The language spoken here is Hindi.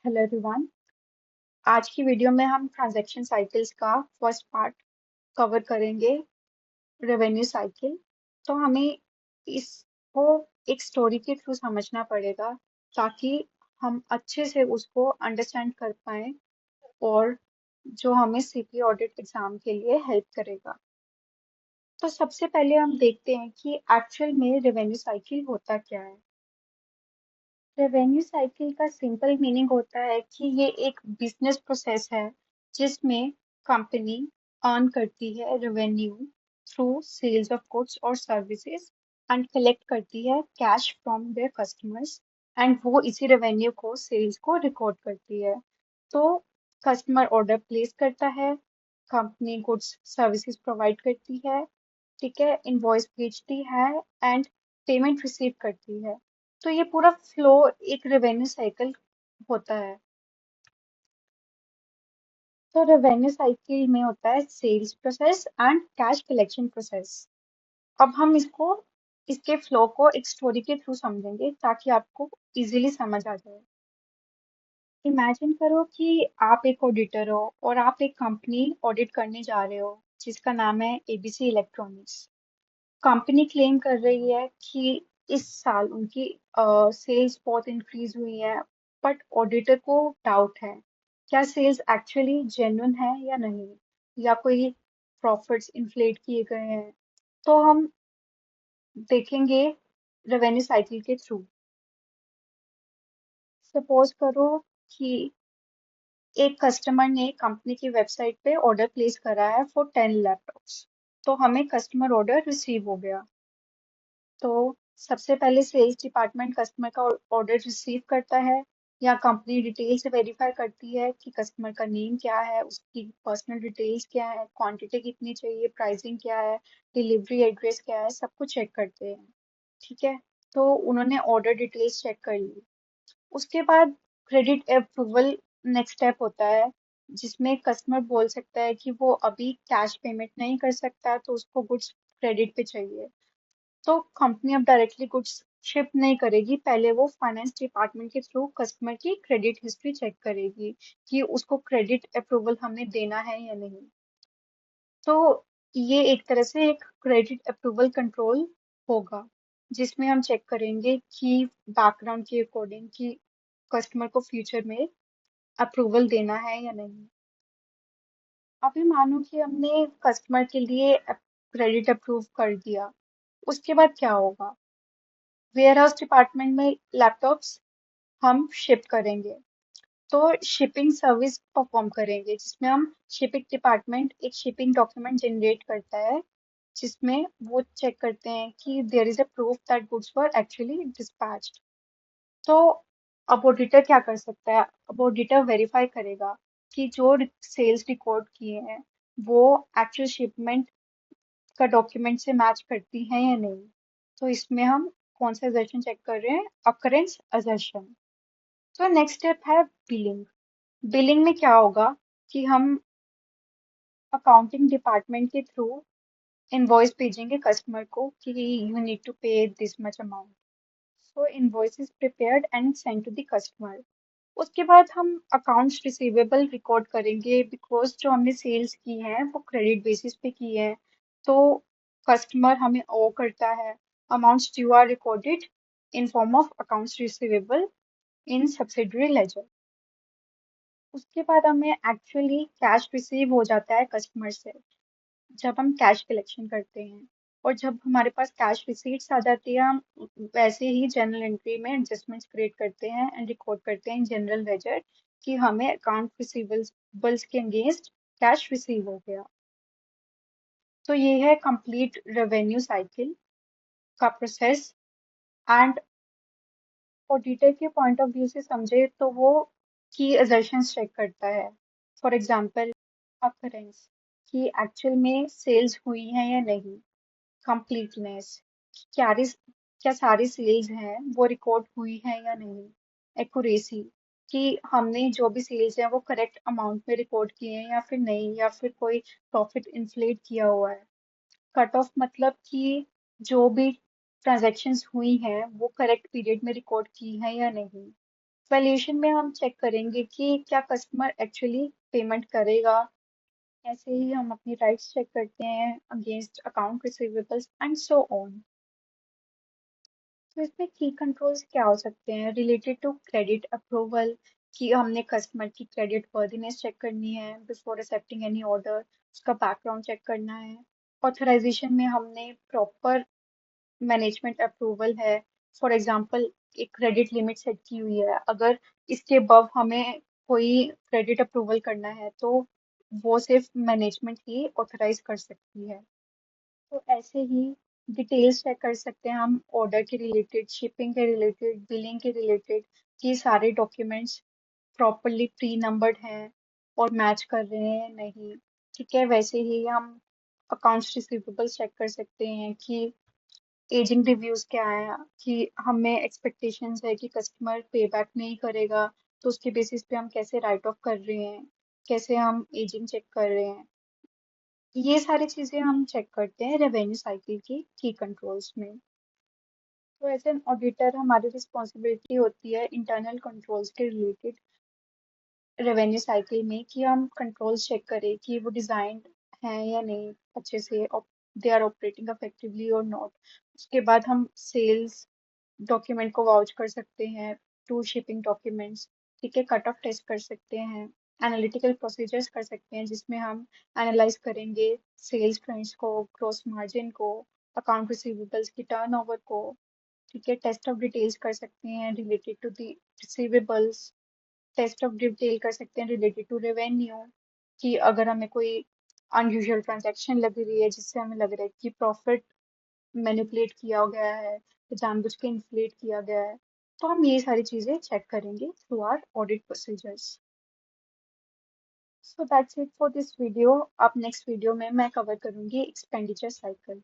Hello everyone. आज की वीडियो में हम ट्रांजैक्शन साइकिल्स का फर्स्ट पार्ट कवर करेंगे, रेवेन्यू साइकिल। तो हमें इसको एक स्टोरी के थ्रू समझना पड़ेगा ताकि हम अच्छे से उसको अंडरस्टैंड कर पाए और जो हमें सीपी ऑडिट एग्जाम के लिए हेल्प करेगा। तो सबसे पहले हम देखते हैं कि एक्चुअल में रेवेन्यू साइकिल होता क्या है। रेवेन्यू साइकिल का सिंपल मीनिंग होता है कि ये एक बिजनेस प्रोसेस है जिसमें कंपनी अर्न करती है revenue through sales of goods और सर्विसेज एंड कलेक्ट करती है cash from their customers and वो इसी रेवेन्यू को सेल्स को रिकॉर्ड करती है। तो कस्टमर ऑर्डर प्लेस करता है, कंपनी गुड्स सर्विसेज प्रोवाइड करती है, ठीक है, इनवॉइस भेजती है एंड पेमेंट रिसीव करती है। तो ये पूरा फ्लो एक रेवेन्यू साइकिल होता है। तो रेवेन्यू साइकिल में होता है sales process and cash collection process. अब हम इसके फ्लो को एक स्टोरी के थ्रू समझेंगे ताकि आपको इजीली समझ आ जाए। इमेजिन करो कि आप एक ऑडिटर हो और आप एक कंपनी ऑडिट करने जा रहे हो जिसका नाम है एबीसी इलेक्ट्रॉनिक्स। कंपनी क्लेम कर रही है कि इस साल उनकी सेल्स बहुत इंक्रीज हुई है, बट ऑडिटर को डाउट है क्या सेल्स एक्चुअली जेन्युइन है या नहीं, या कोई प्रॉफिट्स इन्फ्लेट किए गए हैं। तो हम देखेंगे रेवेन्यू साइकिल के थ्रू। सपोज करो कि एक कस्टमर ने कंपनी की वेबसाइट पे ऑर्डर प्लेस करा है फॉर 10 लैपटॉप्स। तो हमें कस्टमर ऑर्डर रिसीव हो गया। तो सबसे पहले सेल्स डिपार्टमेंट कस्टमर का ऑर्डर रिसीव करता है या कंपनी डिटेल से वेरीफाई करती है कि कस्टमर का नेम क्या है, उसकी पर्सनल डिटेल्स क्या है, क्वांटिटी कितनी चाहिए, प्राइसिंग क्या है, डिलीवरी एड्रेस क्या है, सब कुछ चेक करते हैं। ठीक है, तो उन्होंने ऑर्डर डिटेल्स चेक कर ली। उसके बाद क्रेडिट अप्रूवल नेक्स्ट स्टेप होता है जिसमें कस्टमर बोल सकता है कि वो अभी कैश पेमेंट नहीं कर सकता, तो उसको गुड्स क्रेडिट पे चाहिए। तो कंपनी अब डायरेक्टली गुड्स शिप नहीं करेगी, पहले वो फाइनेंस डिपार्टमेंट के थ्रू कस्टमर की क्रेडिट हिस्ट्री चेक करेगी कि उसको क्रेडिट अप्रूवल हमें देना है या नहीं। तो ये एक तरह से एक क्रेडिट अप्रूवल कंट्रोल होगा जिसमें हम चेक करेंगे कि बैकग्राउंड के अकॉर्डिंग कि कस्टमर को फ्यूचर में अप्रूवल देना है या नहीं। अभी मानो कि हमने कस्टमर के लिए क्रेडिट अप्रूव कर दिया, उसके बाद क्या होगा। वेयर हाउस डिपार्टमेंट में लैपटॉप्स हम शिप करेंगे। तो शिपिंग सर्विस परफॉर्म करेंगे जिसमें हम शिपिंग डिपार्टमेंट एक शिपिंग डॉक्यूमेंट जनरेट करता है जिसमें वो चेक करते हैं कि there is a proof that goods were actually dispatched. तो अब ऑडिटर क्या कर सकता है। अब ऑडिटर वेरीफाई करेगा कि जो सेल्स रिकॉर्ड किए हैं वो एक्चुअल शिपमेंट का डॉक्यूमेंट से मैच करती हैं या नहीं। तो इसमें हम कौन सा असर्शन चेक कर रहे हैं, अकरेंस असर्शन। तो नेक्स्ट स्टेप है बिलिंग। बिलिंग में क्या होगा कि हम अकाउंटिंग डिपार्टमेंट के थ्रू इनवॉइस भेजेंगे कस्टमर को कि you need to pay this much amount. So invoice is prepared and send to the customer. उसके बाद हम अकाउंट्स रिसीवेबल रिकॉर्ड करेंगे बिकॉज जो हमने सेल्स की है वो क्रेडिट बेसिस पे की है। तो कस्टमर हमें ओ करता है, amounts due are recorded in form of accounts receivable in subsidiary ledger. उसके बाद हमें एक्चुअली कैश रिसीव हो जाता है कस्टमर से जब हम कैश कलेक्शन करते हैं। और जब हमारे पास कैश रिसीट्स आ जाती है हम वैसे ही जनरल एंट्री में एडजस्टमेंट्स क्रिएट करते हैं एंड रिकॉर्ड करते हैं इन जनरल लेजर कि हमें अकाउंट रिसीवेबल्स के अगेंस्ट कैश रिसीव हो गया। तो ये है कंप्लीट रेवेन्यू साइकिल का प्रोसेस। एंड ऑडिटर के पॉइंट ऑफ व्यू से समझे तो वो की assertions चेक करता है। फॉर एग्जाम्पल अकरेंस कि एक्चुअल में सेल्स हुई है या नहीं, कंप्लीटनेस क्या क्या सारी सेल्स हैं वो रिकॉर्ड हुई है या नहीं, एक्यूरेसी कि हमने जो भी सेल्स हैं वो करेक्ट अमाउंट में रिकॉर्ड किए हैं या फिर नहीं, या फिर कोई प्रॉफिट इन्फ्लेट किया हुआ है। कट ऑफ मतलब कि जो भी ट्रांजैक्शंस हुई हैं वो करेक्ट पीरियड में रिकॉर्ड की है या नहीं। वैल्यूएशन में हम चेक करेंगे कि क्या कस्टमर एक्चुअली पेमेंट करेगा। ऐसे ही हम अपनी राइट्स चेक करते हैं against account receivables and so on. तो इसमें की कंट्रोल्स क्या हो सकते हैं रिलेटेड टू क्रेडिट अप्रूवल, कि हमने कस्टमर की क्रेडिट वर्दीनेस चेक करनी है बिफोर एक्सेप्टिंग एनी ऑर्डर, उसका बैकग्राउंड चेक करना है। ऑथराइजेशन में हमने प्रॉपर मैनेजमेंट अप्रूवल है। फॉर एग्जांपल एक क्रेडिट लिमिट सेट की हुई है, अगर इसके अबव हमें कोई क्रेडिट अप्रूवल करना है तो वो सिर्फ मैनेजमेंट ही ऑथराइज कर सकती है। तो ऐसे ही डिटेल्स चेक कर सकते हैं हम ऑर्डर के रिलेटेड, शिपिंग के रिलेटेड, बिलिंग के रिलेटेड, कि सारे डॉक्यूमेंट्स प्रॉपरली प्री नंबर्ड हैं और मैच कर रहे हैं नहीं। ठीक है, वैसे ही हम अकाउंट्स रिसीवेबल्स चेक कर सकते हैं कि एजिंग रिव्यूज क्या है, कि हमें एक्सपेक्टेशंस है कि कस्टमर पे बैक नहीं करेगा, तो उसके बेसिस पे हम कैसे राइट ऑफ कर रहे हैं, कैसे हम एजिंग चेक कर रहे हैं। ये सारी चीजें हम चेक करते हैं रेवेन्यू साइकिल की कंट्रोल्स में। तो एज एन ऑडिटर हमारी रिस्पॉन्सिबिलिटी होती है इंटरनल कंट्रोल्स के रिलेटेड रेवेन्यू साइकिल में, कि हम कंट्रोल्स चेक करें कि वो डिजाइन हैं या नहीं अच्छे से, दे आर ऑपरेटिंग इफेक्टिवली और नॉट। उसके बाद हम सेल्स डॉक्यूमेंट को वाउच कर सकते हैं टू शिपिंग डॉक्यूमेंट्स। ठीक है, कट ऑफ टेस्ट कर सकते हैं, एनालिटिकल प्रोसीजर्स कर सकते हैं जिसमें हम एनालाइज करेंगे सेल्स ट्रेंड्स को, ग्रॉस मार्जिन को, अकाउंट रिसीवेबल्स की टर्नओवर को। ठीक है, टेस्ट ऑफ डिटेल्स कर सकते हैं related to the receivables, test of detail कर सकते हैं रिलेटेड टू रेवेन्यू, कि अगर हमें कोई अनयूजुअल ट्रांजैक्शन लग रही है जिससे हमें लग रहा है कि प्रॉफिट मैनिपुलेट किया गया है या जानबूझ के इन्फ्लेट किया गया है, तो हम ये सारी चीजें चेक करेंगे through our audit procedures. So that's it for this video. अब नेक्स्ट वीडियो में मैं कवर करूंगी एक्सपेंडिचर साइकिल।